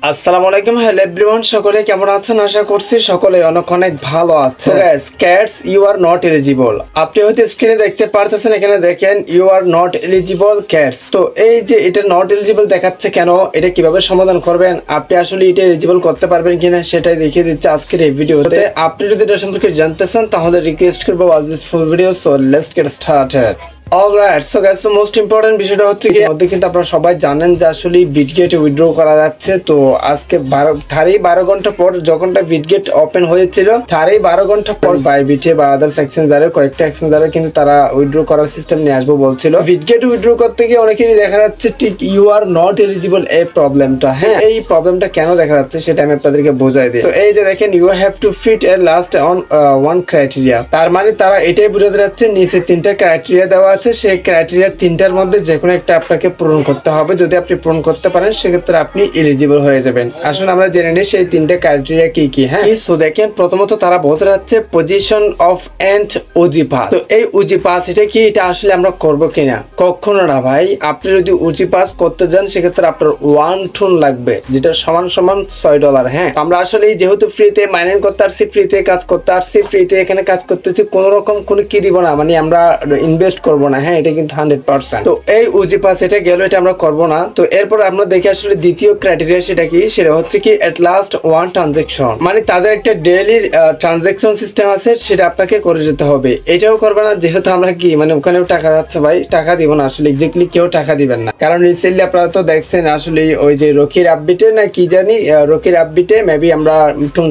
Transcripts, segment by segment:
আসসালামু আলাইকুম। Hello everyone, সকলে কেমন আছেন? আশা করছি সকলে অনেক অনেক ভালো আছেন। Guys, cats you are not eligible. আপনি হয়তো স্ক্রিনে দেখতে পারতেছেন, এখানে দেখেন you are not eligible cats. তো এই যে এটা নট এলিজিবল দেখাচ্ছে কেন, এটা কিভাবে সমাধান করবেন, আপনি আসলে এটা এলিজিবল করতে পারবেন কিনা সেটাই দেখিয়ে দিচ্ছে আজকের এই ভিডিওতে। আপনি যদি এটা সম্পর্কে জানতে চান তাহলে রিকোয়েস্ট করবো watch this full video. So let's get started. Alright, so guys, most important বিষয়টা হচ্ছে কি, মধ্যে কিন্তু আপনারা সবাই জানেন যে আসলে বিটগেট উইথড্র করা যাচ্ছে। তো আজকে 12 ঘন্টা পর যখনটা বিটগেট ওপেন হয়েছিল, 12 ঘন্টা পর বাইবিটে বা আদার্স এক্সচেঞ্জারে কয়েকটা এক্সচেঞ্জারে কিন্তু তারা উইথড্র করার সিস্টেম নিয়ে আসবো বলছিল। বিটগেট উইথড্র করতে গিয়ে অনেকেরই দেখা যাচ্ছে ঠিক ইউ আর নট এলিজিবল এই প্রবলেমটা। হ্যাঁ, এই প্রবলেমটা কেন দেখা যাচ্ছে সেটা আমি আপনাদেরকে বোঝাই দিই। তো এই যে দেখেন, you have to fit at least on one criteria. তার মানে তারা এটাই বোঝাতে যাচ্ছে নিচে 3টা ক্রাইটেরিয়া দেওয়া আছে, সেই ক্রাইটেরিয়া 3টার মধ্যে যে কোনো একটা আপনাকে পূরণ করতে হবে। যদি আপনি পূরণ করতে পারেন সেক্ষেত্রে আপনি এলিজিবল হয়ে যাবেন। আসলে আমরা জেনে নিই সেই 3টা ক্রাইটেরিয়া কি কি। হ্যাঁ, সো দেখেন, প্রথমত তারা বলতে যাচ্ছে possession of an OG pass. তো এই ওজি পাস এটা কি, এটা আসলে আমরা করবো কিনা? কখনো না ভাই। আপনি যদি ওজি পাস করতে যান সেক্ষেত্রে আপনার 1 টুন লাগবে, যেটা সমান সমান $6। হ্যাঁ, আমরা আসলে যেহেতু ফ্রিতে মাইনিং করতে আসছি, ফ্রিতে কাজ করতে আসছি, ফ্রিতে এখানে কাজ করতেছি, কোন রকম কোনো কি দিব না, মানে আমরা ইনভেস্ট করবো না। হ্যাঁ, এটা কিন্তু 100%। তো এই ওজি পাস এটা গেল, এটা আমরা করবো না। তো এরপর আমরা দেখি আসলে দ্বিতীয় ক্রাইটেরিয়া সেটা কি, সেটা হচ্ছে কি এট লাস্ট ওয়ান ট্রানজেকশন। মানে তাদের একটা ডেইলি ট্রানজেকশন সিস্টেম আছে, সেটা আপনাকে করে যেতে হবে। এটাও করবে না, যেহেতু আমরা কি মানে ওখানেও টাকা যাচ্ছে ভাই, টাকা দিব না আসলে, এক্স্যাক্টলি কেউ টাকা দিবেন না। কারণ রিসেন্টলি আপনারা তো দেখছেন আসলে ওই যে রকির আপবিটে না কি জানি, রকির আপবিটে মেবি আমরা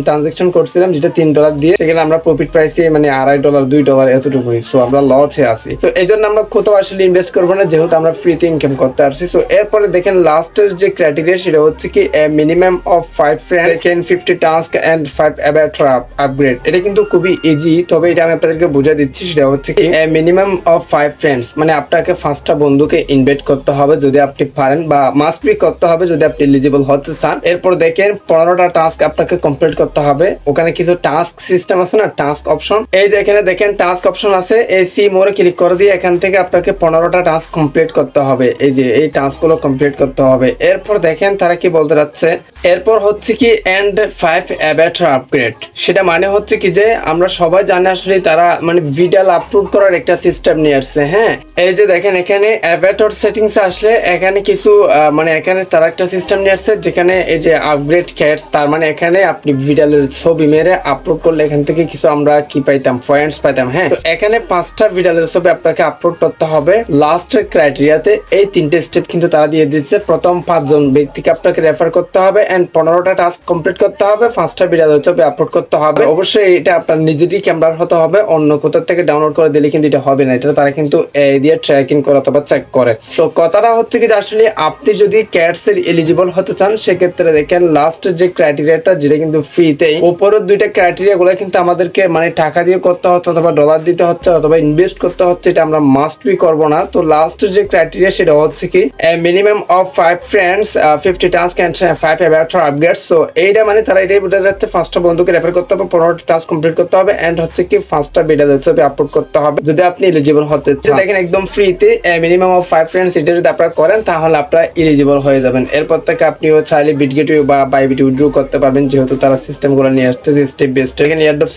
ট্রানজেকশন করছিলাম যেটা $3 দিয়ে, সেখানে আমরা প্রফিট পাইছি মানে $2.5 $2 এতটুকুই। সো আমরা লসে আছি। তো এই জন্য আমরা কোথাও আসলে ইনভেস্ট করবো না, যেহেতু আমরা ফ্রিতে ইনকাম করতে আসছি। সো এরপরে দেখেন লাস্টের যে ক্রাইটেরিয়া সেটা হচ্ছে কি minimum of 5 friends, 50 task and 5 avatar upgrade. এটা কিন্তু খুবই ইজি, তবে এটা আমি আপনাদেরকে বুঝিয়ে দিচ্ছি। সেটা হচ্ছে কি মিনিমাম অফ 5 ফ্রেন্ডস, মানে আপনাকে 5টা বন্ধুকে ইনভাইট করতে হবে যদি আপনি পারেন, বা মাস্ট বি করতে হবে যদি আপনি এলিজিবল হতে চান। এরপর দেখেন 15টা টাস্ক আপনাকে কমপ্লিট করতে হবে। ওখানে কিছু টাস্ক সিস্টেম আছে না, টাস্ক অপশন। এই যে এখানে দেখেন টাস্ক অপশন আছে, এই সি মোরে ক্লিক করে দিয়ে এখান থেকে আপনাকে 15টা টাস্ক কমপ্লিট করতে হবে। এই যে এই টাস্কগুলো কমপ্লিট করতে হবে। এরপর দেখেন তারা কি বলতে যাচ্ছে, এরপর হচ্ছে কি এন্ড 5 অ্যাভাটার আপগ্রেড। সেটা মানে হচ্ছে কি যে আমরা সবাই জানি আসলে তারা মানে ভিডিও আপলোড করার একটা সিস্টেম নিয়ে আসছে। হ্যাঁ, এই যে দেখেন এখানে অ্যাভাটার সেটিংস আসলে এখানে কিছু মানে এখানে তারা একটা সিস্টেম নিয়ে আসছে যেখানে এই যে আপগ্রেড ক্যাটস, তার মানে এখানে আপনি ভিডিওর ছবি মেরে আপলোড করলে এখান থেকে কিছু আমরা কি পাইতাম, পয়েন্টস পাইতাম। হ্যাঁ, তো এখানে 5টা ভিডিওর ছবি আপনাকে আপলোড করতে হবে। লাস্টের ক্রাইটেরিয়াতে এই 3টে স্টেপ কিন্তু তারা দিয়ে দিচ্ছে। প্রথম 5 জন ব্যক্তিকে আপনাকে রেফার করতে হবে এন্ড 15টা টাস্ক কমপ্লিট করতে হবে, 5টা ভিডিওর ছবি আপলোড করতে হবে। অবশ্যই এটা আপনার নিজেরই ক্যামেরার হতে হবে, অন্য কোথাও থেকে ডাউনলোড করে দিলে কিন্তু এটা হবে না। এটা তারা কিন্তু এই দিয়ে ট্র্যাকিং করে অথবা চেক করে। তো কথাটা হচ্ছে কি যে আসলে আপনি যদি ক্যাটস এর এলিজিবল হতে চান সেক্ষেত্রে দেখেন লাস্টের যে ক্রাইটেরিয়াটা, যেটা কিন্তু ফ্রিতেই, উপরের 2টা ক্রাইটেরিয়া গুলো কিন্তু আমাদেরকে মানে টাকা দিয়ে করতে হচ্ছে অথবা ডলার দিতে হচ্ছে অথবা ইনভেস্ট করতে হচ্ছে, এটা আমরা মাস্ট বি করবো না। তো লাস্টের যে ক্রাইটেরিয়া সেটা হচ্ছে কি minimum of 5 friends, 50 task and 5 avatar upgrade. So এইটা মানে তারা এটাই বোঝা যাচ্ছে 5টা বন্ধুকে রেফার করতে হবে, 15টা টাস্ক কমপ্লিট করতে হবে এন্ড হচ্ছে কি 5টা ভিডিও ছবি আপলোড করতে হবে যদি আপনি এলিজিবল হতে চান। দেখেন একদম ফ্রিতে মিনিমাম অফ 5 ফ্রেন্ডস, এটা যদি আপনারা করেন তাহলে আপনারা এলিজিবল হয়ে যাবেন। এরপর থেকে আপনিও চাইলে বিটগেট বা বাইবিট উইথড্র করতে পারবেন, যেহেতু তারা সিস্টেম গুলো নিয়ে আসছে স্টেপ বাই স্টেপ। এখানে এয়ারড্রপ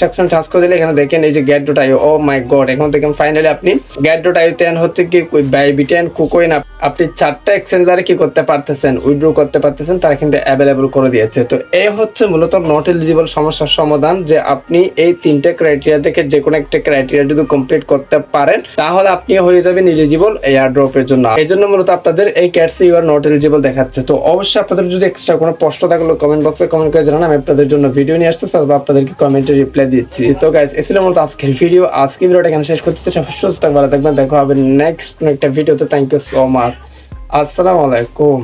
সেকশন টাস্ক করে দিলে এখানে দেখেন এই যে get.io, ও মাই গড, এখন দেখেন ফাইনালি আপনি get.io তে হচ্ছে কি বাইবিট এন্ড কুকোইন আপনি 4টা এক্সচেঞ্জারে কি করতে পারতেছেন, উইথড্র করতে পারতেছেন, তারা কিন্তু অ্যাভেলেবল করে দিয়েছে। তো এই হচ্ছে মূলত নট এলিজিবল সমস্যার সমাধান, যে আপনি এই 3টে ক্রাইটেরিয়া থেকে যে কোনো একটা ক্রাইটেরিয়া যদি কমপ্লিট করতে পারেন তাহলে আপনি হয়ে যাবেন এলিজিবল এয়ারড্রপের জন্য। এই জন্য মূলত আপনাদের এই cats you are not eligible দেখাচ্ছে। তো অবশ্যই আপনাদের যদি এক্সট্রা কোনো প্রশ্ন থাকলে কমেন্ট বক্সে কমেন্ট করে জানান, আমি আপনাদের জন্য ভিডিও নিয়ে আসতে অথবা আপনাদেরকে কমেন্টে রিপ্লাই দিচ্ছি। তো গাইস, এই ছিল মূলত আজকের ভিডিও। আজকের ভিডিওটা এখানে শেষ করতে চাই। সুস্থ থাকবেন, ভালো থাকবেন, দেখা হবে নেক্সট একটা ভিডিওতে। Thank you so much. আসসালামু আলাইকুম।